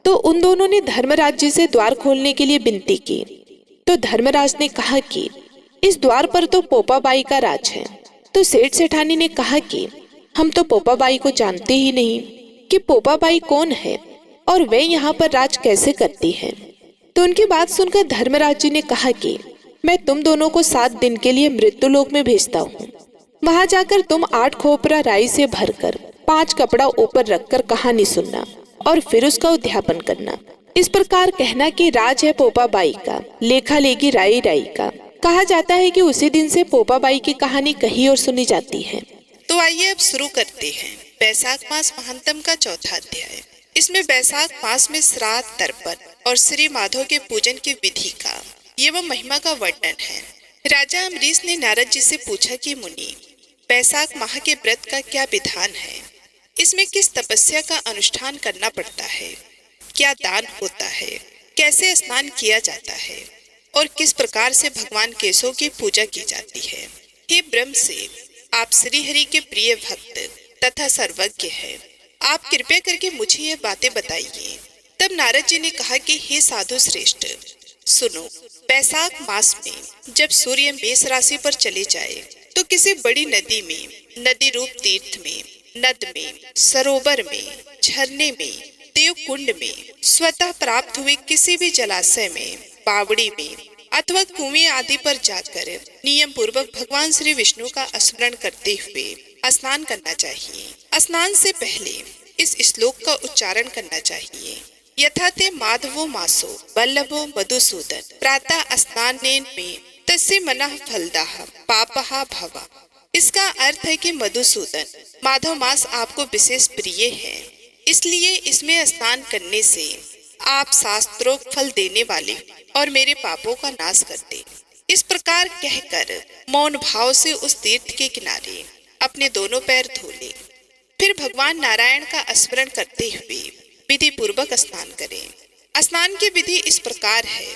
तो उन दोनों ने धर्मराज जी से द्वार खोलने के लिए विनती की। तो धर्मराज ने कहा कि इस द्वार पर तो पोपा बाई का राज है। तो सेठ सेठानी ने कहा कि हम तो पोपा बाई को जानते ही नहीं कि पोपा बाई कौन है और वे यहाँ पर राज कैसे करती है। तो उनकी बात सुनकर धर्मराज जी ने कहा कि मैं तुम दोनों को 7 दिन के लिए मृत्यु लोक में भेजता हूँ। वहाँ जाकर तुम 8 खोपरा राई से भरकर 5 कपड़ा ऊपर रखकर कहानी सुनना और फिर उसका उद्यापन करना। इस प्रकार कहना कि राज है पोपा बाई का, लेखा लेगी राई राई का। कहा जाता है कि उसी दिन से पोपा बाई की कहानी कही और सुनी जाती है। तो आइए अब शुरू करते हैं बैसाख मास महात्म का चौथा अध्याय। इसमें बैसाख मास में श्राद्ध, तर्पण और श्री माधव के पूजन की विधि का एवं महिमा का वर्णन है। राजा अम्बरीश ने नारद जी से पूछा कि मुनि, बैसाख माह के व्रत का क्या विधान है? इसमें किस तपस्या का अनुष्ठान करना पड़ता है? क्या दान होता है? कैसे स्नान किया जाता है? और किस प्रकार से भगवान केशव की पूजा की जाती है? हे ब्रह्म से, आप श्री हरि के प्रिय भक्त तथा सर्वज्ञ हैं। आप कृपया करके मुझे ये बातें बताइए। तब नारद जी ने कहा कि हे साधु श्रेष्ठ, सुनो, बैसाख मास में जब सूर्य मेष राशि पर चले जाए तो किसी बड़ी नदी में, नदी रूप तीर्थ में, नद में, सरोवर में, झरने में, देव कुंड में, स्वतः प्राप्त हुए किसी भी जलाशय में, बावड़ी में अथवा कुएं आदि पर जाकर नियम पूर्वक भगवान श्री विष्णु का स्मरण करते हुए स्नान करना चाहिए। स्नान से पहले इस श्लोक का उच्चारण करना चाहिए। यथा ते माधवो मासो वल्लभो मधुसूदन प्रातः स्नानेन में तस्य मनः फलदाः पापः भवा। इसका अर्थ है कि मधुसूदन माधव मास आपको विशेष प्रिय है, इसलिए इसमें स्नान करने से आप शास्त्रोक्त फल देने वाले और मेरे पापों का नाश करते। इस प्रकार कहकर मौन भाव से उस तीर्थ के किनारे अपने दोनों पैर धो ले। फिर भगवान नारायण का स्मरण करते हुए विधि पूर्वक स्नान करें। स्नान की विधि इस प्रकार है।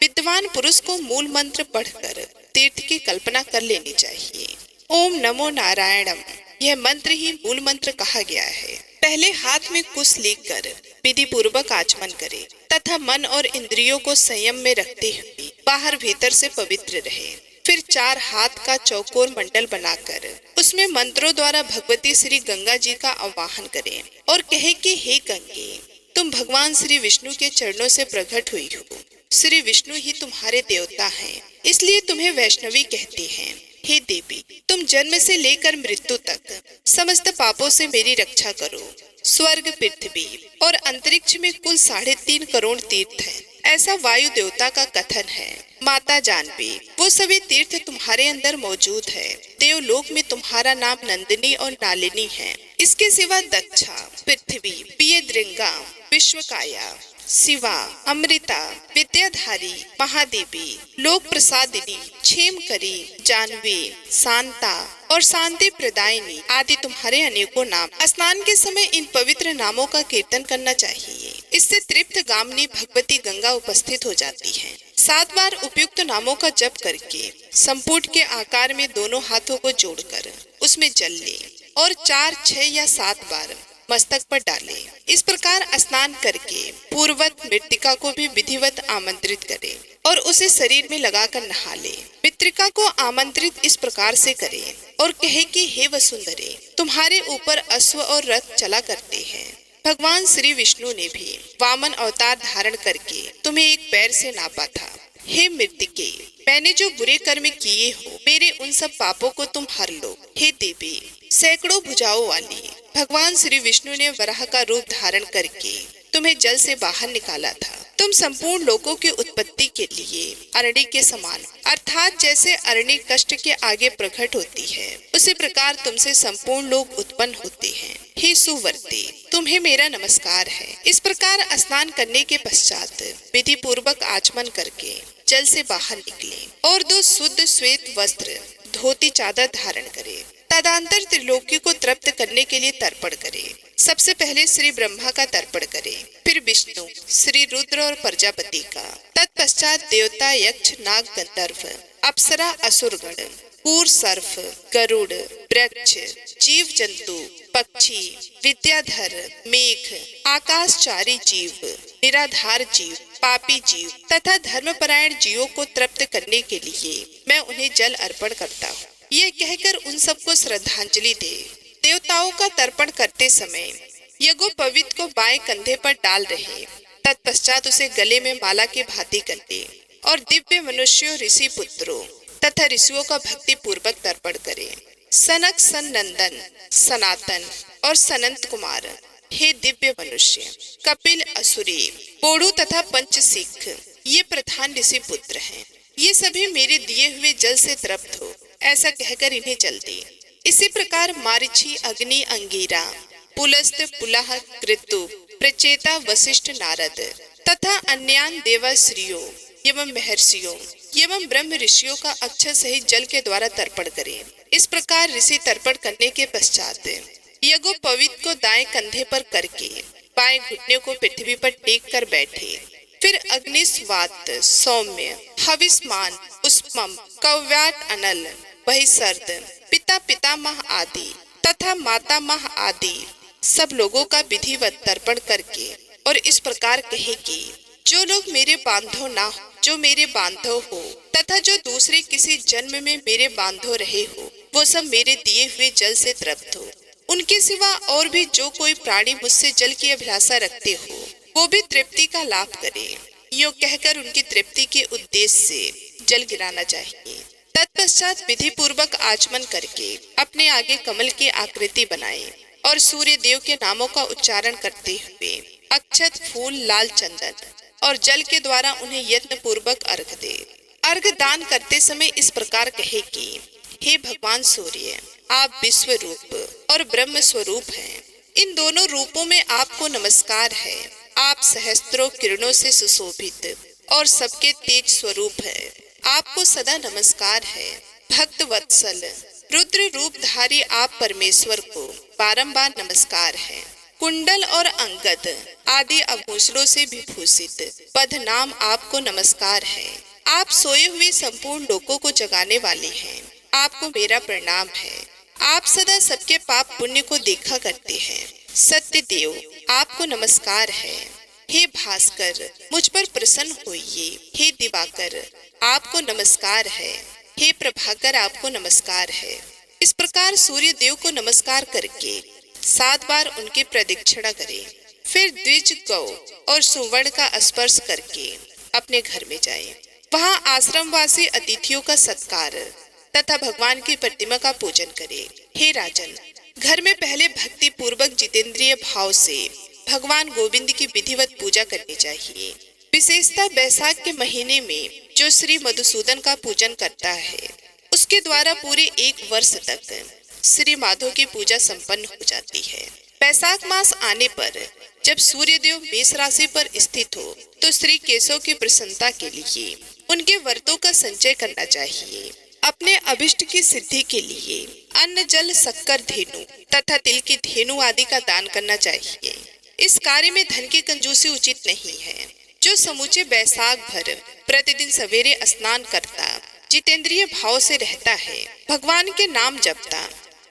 विद्वान पुरुष को मूल मंत्र पढ़कर तीर्थ की कल्पना कर लेनी चाहिए। ओम नमो नारायणम, यह मंत्र ही मूल मंत्र कहा गया है। पहले हाथ में कुश लेकर विधि पूर्वक आचमन करें तथा मन और इंद्रियों को संयम में रखते हुए बाहर भीतर से पवित्र रहे। फिर 4 हाथ का चौकोर मंडल बनाकर उसमें मंत्रों द्वारा भगवती श्री गंगा जी का आवाहन करें और कहे कि हे गंगे, तुम भगवान श्री विष्णु के चरणों से प्रकट हुई हो। श्री विष्णु ही तुम्हारे देवता हैं, इसलिए तुम्हें वैष्णवी कहते हैं। हे देवी, तुम जन्म से लेकर मृत्यु तक समस्त पापों से मेरी रक्षा करो। स्वर्ग, पृथ्वी और अंतरिक्ष में कुल 3.5 करोड़ तीर्थ हैं, ऐसा वायु देवता का कथन है। माता जानवी, वो सभी तीर्थ तुम्हारे अंदर मौजूद है। देवलोक में तुम्हारा नाम नंदिनी और नालिनी है। इसके सिवा दक्षा, पृथ्वी, पियद्रिंगा, विश्वकाया, शिवा, अमृता, विद्याधारी, महादेवी, लोक प्रसादिनी, क्षेमकरी, जानवी, शांता और शांति प्रदायिनी आदि तुम्हारे अनेकों नाम। स्नान के समय इन पवित्र नामों का कीर्तन करना चाहिए। इससे तृप्त गामिनी भगवती गंगा उपस्थित हो जाती है। 7 बार उपयुक्त नामों का जप करके संपुट के आकार में दोनों हाथों को जोड़कर उसमें जल ले और 4, 6 या 7 बार मस्तक पर डाले। इस प्रकार स्नान करके पूर्ववत मृतिका को भी विधिवत आमंत्रित करे और उसे शरीर में लगाकर नहा ले। मृतिका को आमंत्रित इस प्रकार से करे और कहे कि हे वसुंधरे, तुम्हारे ऊपर अश्व और रथ चला करते हैं। भगवान श्री विष्णु ने भी वामन अवतार धारण करके तुम्हें एक पैर से नापा था। हे मृतिके, मैंने जो बुरे कर्म किए हो, मेरे उन सब पापों को तुम हर लो। हे देवी, सैकड़ों भुजाओं वाली भगवान श्री विष्णु ने वराह का रूप धारण करके तुम्हें जल से बाहर निकाला था। तुम संपूर्ण लोकों की उत्पत्ति के लिए अरणी के समान, अर्थात जैसे अरणी कष्ट के आगे प्रकट होती है, उसी प्रकार तुमसे संपूर्ण लोग उत्पन्न होते हैं। हे सुवर्ती, तुम्हें मेरा नमस्कार है। इस प्रकार स्नान करने के पश्चात विधि पूर्वक आचमन करके जल से बाहर निकले और 2 शुद्ध श्वेत वस्त्र, धोती, चादर धारण करे। तदंतर त्रिलोकी को तृप्त करने के लिए तर्पण करे। सबसे पहले श्री ब्रह्मा का तर्पण करे, फिर विष्णु, श्री रुद्र और प्रजापति का। तत्पश्चात देवता, यक्ष, नाग, गंधर्व, अप्सरा, असुरगण, कूर, सर्फ, गरुड़, वृक्ष, जीव जंतु, पक्षी, विद्याधर, मेघ, आकाशचारी जीव, निराधार जीव, पापी जीव तथा धर्मपरायण जीवों को तृप्त करने के लिए मैं उन्हें जल अर्पण करता हूँ। ये कहकर उन सबको श्रद्धांजलि दे। देवताओं का तर्पण करते समय यज्ञोपवीत को बाएं कंधे पर डाल रहे। तत्पश्चात उसे गले में माला की भांति करते और दिव्य मनुष्यों, ऋषि पुत्रों तथा ऋषियों का भक्ति पूर्वक तर्पण करे। सनक सनंदन सनातन और सनंत कुमार, हे दिव्य मनुष्य, कपिल असुरी, बोड़ू तथा पंच सिख, ये प्रधान ऋषि पुत्र हैं। ये सभी मेरे दिए हुए जल से तृप्त हो, ऐसा कहकर इन्हें जल दे। इसी प्रकार मारीची, अग्नि, अंगीरा, पुलस्त, पुलह, कृतु, प्रचेता, वशिष्ठ, नारद तथा अन्यान देवाश्रियों एवं महर्षियों एवं ब्रह्म ऋषियों का अक्षर सहित जल के द्वारा तर्पण करें। इस प्रकार ऋषि तर्पण करने के पश्चात यज्ञोपवीत को दाएं कंधे पर करके बाएं घुटने को पृथ्वी पर टेक कर बैठे। फिर अग्निस्वात, सौम्य, हविष्मान, उष्मम, कव्याट, अनल, बहिसर्द, पिता पितामह आदि तथा मातामह आदि सब लोगों का विधिवत तर्पण करके और इस प्रकार कहे कि जो लोग मेरे बांधो ना हो, जो मेरे बांधो हो तथा जो दूसरे किसी जन्म में मेरे बांधो रहे हो, वो सब मेरे दिए हुए जल से तृप्त हो। उनके सिवा और भी जो कोई प्राणी मुझसे जल की अभिलाषा रखते हो, वो भी तृप्ति का लाभ करे। यो कहकर उनकी तृप्ति के उद्देश्य से जल गिराना चाहिए। तत्पश्चात विधि पूर्वक आचमन करके अपने आगे कमल की आकृति बनाए और सूर्य देव के नामों का उच्चारण करते हुए अक्षत, फूल, लाल चंदन और जल के द्वारा उन्हें यत्न पूर्वक अर्घ दे। अर्घ दान करते समय इस प्रकार कहे कि हे भगवान सूर्य, आप विश्व रूप और ब्रह्म स्वरूप हैं। इन दोनों रूपों में आपको नमस्कार है। आप सहस्त्रों किरणों से सुशोभित और सबके तेज स्वरूप है। आपको सदा नमस्कार है। भक्त वत्सल रुद्र रूपधारी आप परमेश्वर को बारंबार नमस्कार है। कुंडल और अंगद आदि आभूषणों से विभूषित पद नाम आपको नमस्कार है। आप सोए हुए संपूर्ण लोगों को जगाने वाले हैं। आपको मेरा प्रणाम है। आप सदा सबके पाप पुण्य को देखा करते हैं। सत्य देव, आपको नमस्कार है। हे भास्कर, मुझ पर प्रसन्न होइए। हे दिवाकर, आपको नमस्कार है। हे प्रभाकर, आपको नमस्कार है। इस प्रकार सूर्य देव को नमस्कार करके 7 बार उनकी प्रदक्षिणा करें। फिर द्विज, गौ और सुवर्ण का स्पर्श करके अपने घर में जाएं। वहां आश्रमवासी अतिथियों का सत्कार तथा भगवान की प्रतिमा का पूजन करें। हे राजन, घर में पहले भक्ति पूर्वक जितेंद्रिय भाव से भगवान गोविंद की विधिवत पूजा करनी चाहिए। विशेषतः बैसाख के महीने में जो श्री मधुसूदन का पूजन करता है, उसके द्वारा पूरे 1 वर्ष तक श्री माधव की पूजा संपन्न हो जाती है। बैसाख मास आने पर जब सूर्य देव मेष राशि पर स्थित हो, तो श्री केशव की प्रसन्नता के लिए उनके व्रतों का संचय करना चाहिए। अपने अभिष्ट की सिद्धि के लिए अन्न, जल, शक्कर, धेनु तथा तिल की धेनु आदि का दान करना चाहिए। इस कार्य में धन की कंजूसी उचित नहीं है। जो समूचे बैसाख भर प्रतिदिन सवेरे स्नान करता, जितेंद्रिय भाव से रहता है, भगवान के नाम जपता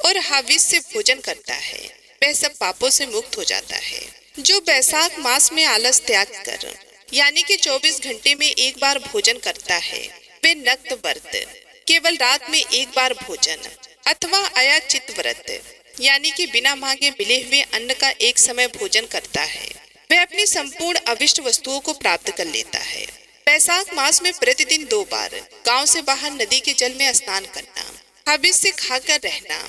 और हाविस से भोजन करता है, वह सब पापों से मुक्त हो जाता है। जो बैसाख मास में आलस त्याग कर यानी कि 24 घंटे में 1 बार भोजन करता है, वे नक्त व्रत, केवल रात में 1 बार भोजन अथवा अयाचित व्रत यानी कि बिना मांगे मिले हुए अन्न का एक समय भोजन करता है, वह अपनी संपूर्ण अभिष्ट वस्तुओं को प्राप्त कर लेता है। बैसाख मास में प्रतिदिन 2 बार गांव से बाहर नदी के जल में स्नान करना, हविस से खाकर रहना,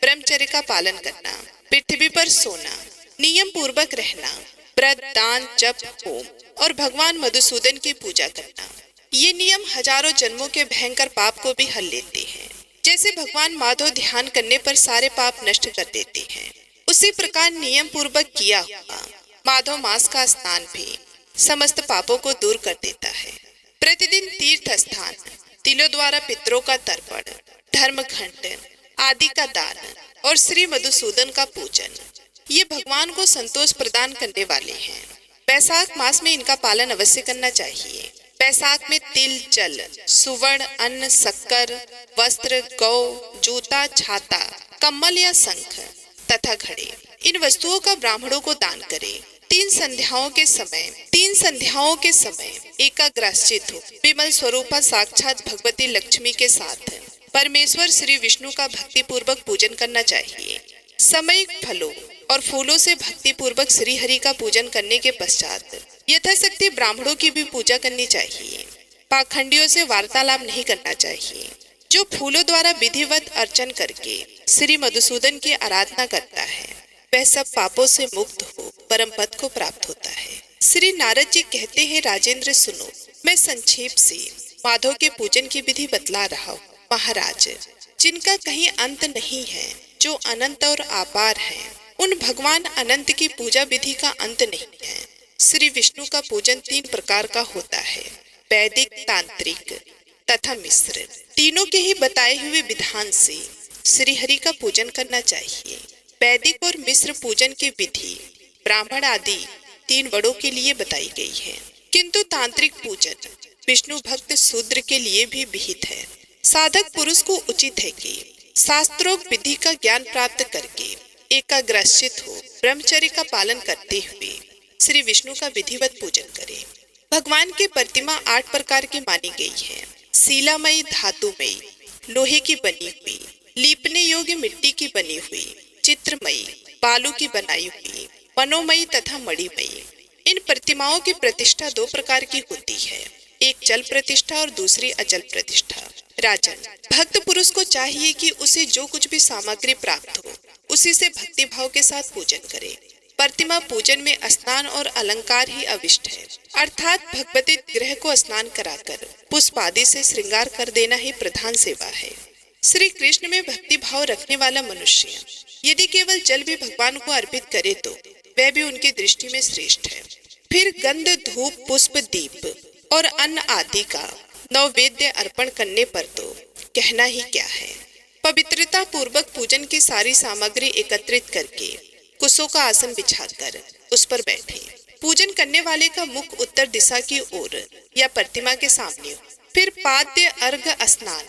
ब्रह्मचर्य का पालन करना, पृथ्वी पर सोना, नियम पूर्वक रहना, व्रत, दान, जप, होम और भगवान मधुसूदन की पूजा करना, ये नियम हजारों जन्मों के भयंकर पाप को भी हल लेते हैं। जैसे भगवान माधव ध्यान करने पर सारे पाप नष्ट कर देते हैं, उसी प्रकार नियम पूर्वक किया हुआ माधव मास का स्नान भी समस्त पापों को दूर कर देता है। प्रतिदिन तीर्थ स्थान, तिलों द्वारा पितरों का तर्पण, धर्मघंट आदि का दान और श्री मधुसूदन का पूजन, ये भगवान को संतोष प्रदान करने वाले हैं। बैसाख मास में इनका पालन अवश्य करना चाहिए। बैसाख में तिल, जल, सुवर्ण, अन्न, शक्कर, वस्त्र, गौ, जूता, छाता, कम्बल या शंख तथा घड़े, इन वस्तुओं का ब्राह्मणों को दान करें। 3 संध्याओं के समय एकाग्रचित्त हो विमल स्वरूपा साक्षात भगवती लक्ष्मी के साथ परमेश्वर श्री विष्णु का भक्ति पूर्वक पूजन करना चाहिए। सामयिक फलों और फूलों से भक्ति पूर्वक श्री हरि का पूजन करने के पश्चात यथाशक्ति ब्राह्मणों की भी पूजा करनी चाहिए। पाखंडियों से वार्तालाप नहीं करना चाहिए। जो फूलों द्वारा विधिवत अर्चन करके श्री मधुसूदन की आराधना करता है वह सब पापों से मुक्त हो परम पद को प्राप्त होता है। श्री नारद जी कहते हैं, राजेंद्र सुनो, मैं संक्षेप से माधव के पूजन की विधि बतला रहा हूँ। महाराज, जिनका कहीं अंत नहीं है, जो अनंत और अपार है, उन भगवान अनंत की पूजा विधि का अंत नहीं है। श्री विष्णु का पूजन 3 प्रकार का होता है, वैदिक, तांत्रिक तथा मिश्र। तीनों के ही बताए हुए विधान से श्री हरि का पूजन करना चाहिए। वैदिक और मिश्र पूजन की विधि ब्राह्मण आदि 3 वर्णों के लिए बताई गई है, किंतु तांत्रिक पूजन विष्णु भक्त शूद्र के लिए भी विहित है। साधक पुरुष को उचित है कि शास्त्रोक्त विधि का ज्ञान प्राप्त करके एकाग्रचित हो ब्रह्मचर्य का पालन करते हुए श्री विष्णु का विधिवत पूजन करे। भगवान की प्रतिमा 8 प्रकार की मानी गई है। शीलामयी, धातुमयी, लोहे की बनी हुई, लीपने योग्य मिट्टी की बनी हुई, चित्रमयी, बालू की बनाई हुई, मनोमयी तथा मणिमयी। इन प्रतिमाओं की प्रतिष्ठा 2 प्रकार की होती है, एक जल प्रतिष्ठा और दूसरी अजल प्रतिष्ठा। राजन, भक्त पुरुष को चाहिए कि उसे जो कुछ भी सामग्री प्राप्त हो उसी से भक्ति भाव के साथ पूजन करे। प्रतिमा पूजन में स्नान और अलंकार ही अविष्ट है, अर्थात भगवती ग्रह को स्नान कराकर पुष्प आदि से श्रृंगार कर देना ही प्रधान सेवा है। श्री कृष्ण में भक्ति भाव रखने वाला मनुष्य यदि केवल जल भी भगवान को अर्पित करे तो वह भी उनकी दृष्टि में श्रेष्ठ है। फिर गंध, धूप, पुष्प, दीप और अन्न आदि का नैवेद्य अर्पण करने पर तो कहना ही क्या है। पवित्रता पूर्वक पूजन की सारी सामग्री एकत्रित करके कुशों का आसन बिछाकर उस पर बैठे। पूजन करने वाले का मुख उत्तर दिशा की ओर या प्रतिमा के सामने हो। फिर पाद्य, अर्घ, स्नान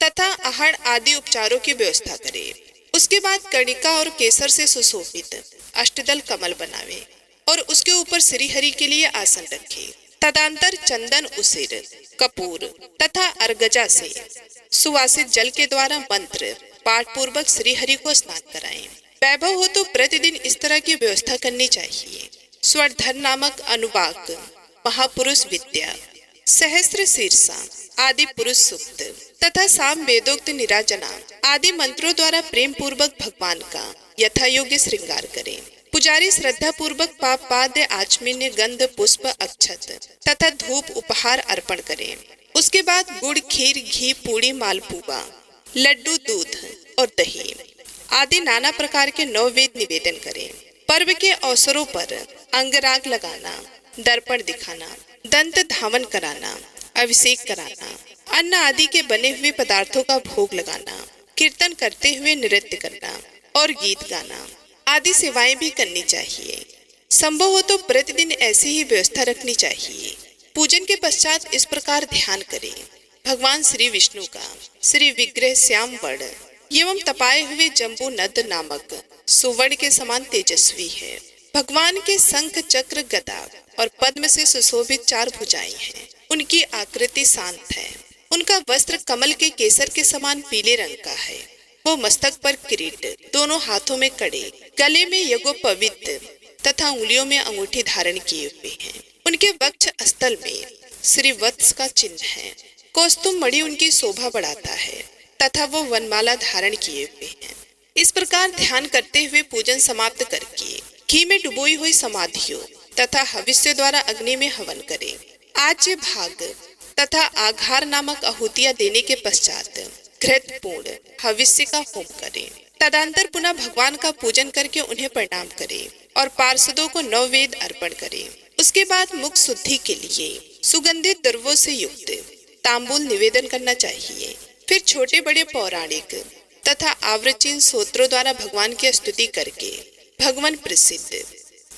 तथा आहरण आदि उपचारों की व्यवस्था करे। उसके बाद कर्णिका और केसर से सुशोभित अष्टदल कमल बनावे और उसके ऊपर श्री हरि के लिए आसन रखे। तदंतर चंदन, उसिर, कपूर तथा अर्गजा से सुवासित जल के द्वारा मंत्र पाठ पूर्वक श्री हरि को स्नान कराएं। वैभव हो तो प्रतिदिन इस तरह की व्यवस्था करनी चाहिए। स्वर्धर नामक अनुवाक, महापुरुष विद्या, सहस्त्र शीर्षा आदि पुरुष सूक्त तथा साम वेदोक्त निराजना आदि मंत्रों द्वारा प्रेम पूर्वक भगवान का यथा योग्य श्रृंगार करें। पुजारी श्रद्धा पूर्वक पाप, पाद्य, आचमन्य, गंध, पुष्प, अक्षत तथा धूप उपहार अर्पण करें। उसके बाद गुड़, खीर, घी, पूड़ी, मालपुआ, लड्डू, दूध और दही आदि नाना प्रकार के नैवेद्य निवेदन करें। पर्व के अवसरों पर अंगराग लगाना, दर्पण दिखाना, दंत धावन कराना, अभिषेक कराना, अन्न आदि के बने हुए पदार्थों का भोग लगाना, कीर्तन करते हुए नृत्य करना और गीत गाना आदि सेवाएं भी करनी चाहिए। संभव हो तो प्रतिदिन ऐसी ही व्यवस्था रखनी चाहिए। पूजन के पश्चात इस प्रकार ध्यान करें, भगवान श्री विष्णु का श्री विग्रह श्याम वर्ण एवं तपाए हुए जम्बू नद नामक सुवर्ण के समान तेजस्वी है। भगवान के शंख, चक्र, गदा और पद्म से सुशोभित 4 भुजाएं हैं। उनकी आकृति शांत है। उनका वस्त्र कमल के केसर के समान पीले रंग का है। वो मस्तक पर किरीट, दोनों हाथों में कड़े, गले में यज्ञोपवीत तथा उंगलियों में अंगूठी धारण किए हुए हैं। उनके वक्ष स्थल में श्री वत्स का चिन्ह है। कौस्तुभ मणि उनकी शोभा बढ़ाता है तथा वो वनमाला धारण किए हुए हैं। इस प्रकार ध्यान करते हुए पूजन समाप्त करके घी में डुबोई हुई समाधियों तथा हविष्य द्वारा अग्नि में हवन करें। आज्य भाग तथा आघार नामक आहुतियां देने के पश्चात घृत पूर्ण हविष्य का होम करें। तदंतर पुनः भगवान का पूजन करके उन्हें प्रणाम करें और पार्षदों को नैवेद्य अर्पण करें। उसके बाद मुख शुद्धि के लिए सुगंधित द्रव्यों से युक्त तांबूल निवेदन करना चाहिए। फिर छोटे बड़े पौराणिक तथा आवर्चीन सूत्रों द्वारा भगवान की स्तुति करके भगवान प्रसिद्ध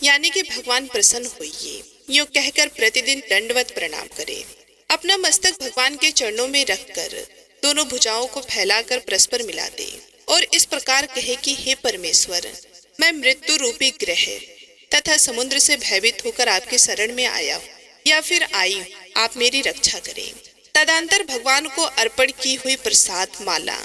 यानी कि भगवान प्रसन्न होइए यूं कहकर प्रतिदिन दंडवत प्रणाम करें। अपना मस्तक भगवान के चरणों में रखकर दोनों भुजाओं को फैलाकर परस्पर मिला दे और इस प्रकार कहे कि हे परमेश्वर, मैं मृत्यु रूपी ग्रह तथा समुद्र से भयभीत होकर आपके शरण में आया हूँ या फिर आई, आप मेरी रक्षा करें। तदंतर भगवान को अर्पण की हुई प्रसाद, माला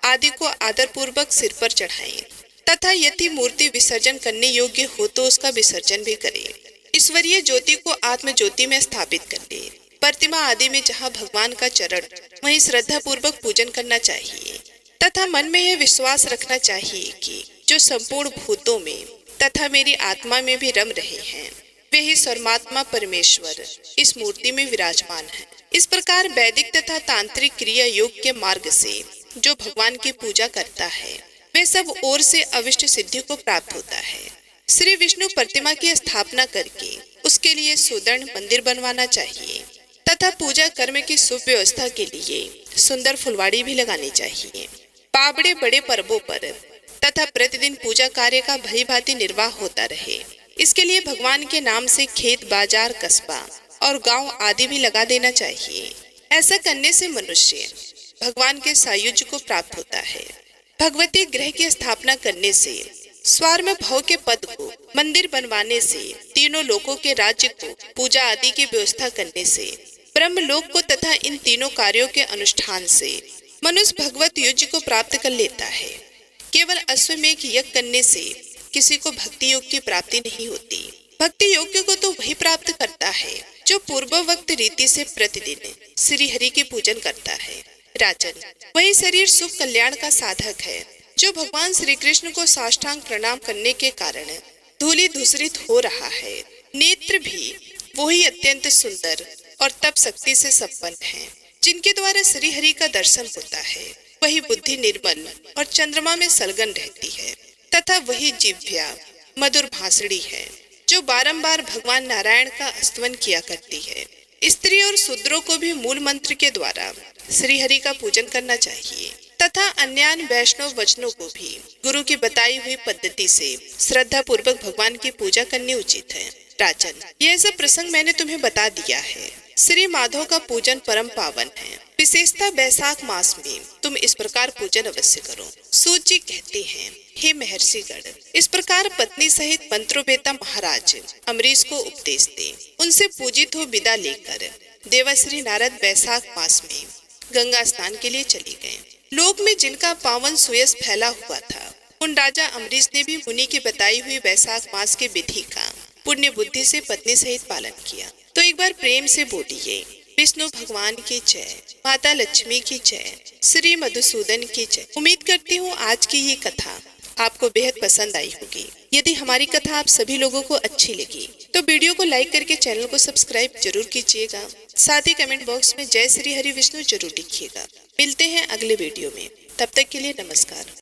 आदि को आदर पूर्वक सिर पर चढ़ाएं तथा यदि मूर्ति विसर्जन करने योग्य हो तो उसका विसर्जन भी करें। ईश्वरीय ज्योति को आत्म ज्योति में स्थापित कर दे। प्रतिमा आदि में जहाँ भगवान का चरण, वहीं श्रद्धा पूर्वक पूजन करना चाहिए। तथा मन में यह विश्वास रखना चाहिए कि जो संपूर्ण भूतों में तथा मेरी आत्मा में भी रम रहे हैं वे ही सर्वात्मा परमेश्वर इस मूर्ति में विराजमान है। इस प्रकार वैदिक तथा तांत्रिक क्रिया योग के मार्ग से जो भगवान की पूजा करता है वे सब ओर से अविष्ट सिद्धि को प्राप्त होता है। श्री विष्णु प्रतिमा की स्थापना करके उसके लिए सुदृढ़ मंदिर बनवाना चाहिए तथा पूजा कर्म की सुव्यवस्था के लिए सुंदर फुलवाड़ी भी लगानी चाहिए। बाबड़े बड़े पर्वों पर तथा प्रतिदिन पूजा कार्य का भली भांति निर्वाह होता रहे, इसके लिए भगवान के नाम से खेत, बाजार, कस्बा और गांव आदि भी लगा देना चाहिए। ऐसा करने से मनुष्य भगवान के सायुज्य को प्राप्त होता है। भगवती ग्रह की स्थापना करने से, स्वार्म भव के पद को, मंदिर बनवाने से, तीनों लोकों के राज्य को, पूजा आदि की व्यवस्था करने से, ब्रह्म लोक को तथा इन तीनों कार्यों के अनुष्ठान से मनुष्य भगवत युज्य को प्राप्त कर लेता है। केवल अश्वमेघ यज्ञ करने से किसी को भक्ति योग की प्राप्ति नहीं होती। भक्ति योग्य को तो वही प्राप्त करता है जो पूर्ववक्त रीति से प्रतिदिन श्री हरि की पूजन करता है। राजन, वही शरीर सुख कल्याण का साधक है जो भगवान श्री कृष्ण को साष्टांग प्रणाम करने के कारण धूलि धूसरित हो रहा है। नेत्र भी वही अत्यंत सुंदर और तप शक्ति से संपन्न है जिनके द्वारा श्री हरि का दर्शन होता है। वही बुद्धि निर्मल और चंद्रमा में सलगन रहती है तथा वही जिह्वा मधुर भाषणी है जो बारंबार भगवान नारायण का स्तवन किया करती है। स्त्री और शूद्रों को भी मूल मंत्र के द्वारा श्री हरि का पूजन करना चाहिए तथा अन्य वैष्णव वचनों को भी गुरु की बताई हुई पद्धति से श्रद्धा पूर्वक भगवान की पूजा करनी उचित है। राजन, यह सब प्रसंग मैंने तुम्हें बता दिया है। श्री माधव का पूजन परम पावन है। विशेषता बैसाख मास में तुम इस प्रकार पूजन अवश्य करो। सूत जी कहते हैं, हे महर्षिगण, इस प्रकार पत्नी सहित मंत्रोपेता महाराज अम्बरीश को उपदेश दे उनसे पूजित हो विदा लेकर देवश्री नारद बैसाख मास में गंगा स्नान के लिए चले गए। लोक में जिनका पावन सुयश फैला हुआ था उन राजा अम्बरीश ने भी मुनि की बताई हुई बैसाख मास के विधि का पुण्य बुद्धि से पत्नी सहित पालन किया। तो एक बार प्रेम से बोलिए, विष्णु भगवान की जय, माता लक्ष्मी की जय, श्री मधुसूदन की जय। उम्मीद करती हूँ आज की ये कथा आपको बेहद पसंद आई होगी। यदि हमारी कथा आप सभी लोगों को अच्छी लगी तो वीडियो को लाइक करके चैनल को सब्सक्राइब जरूर कीजिएगा। साथ ही कमेंट बॉक्स में जय श्री हरि विष्णु जरूर लिखिएगा। मिलते हैं अगले वीडियो में, तब तक के लिए नमस्कार।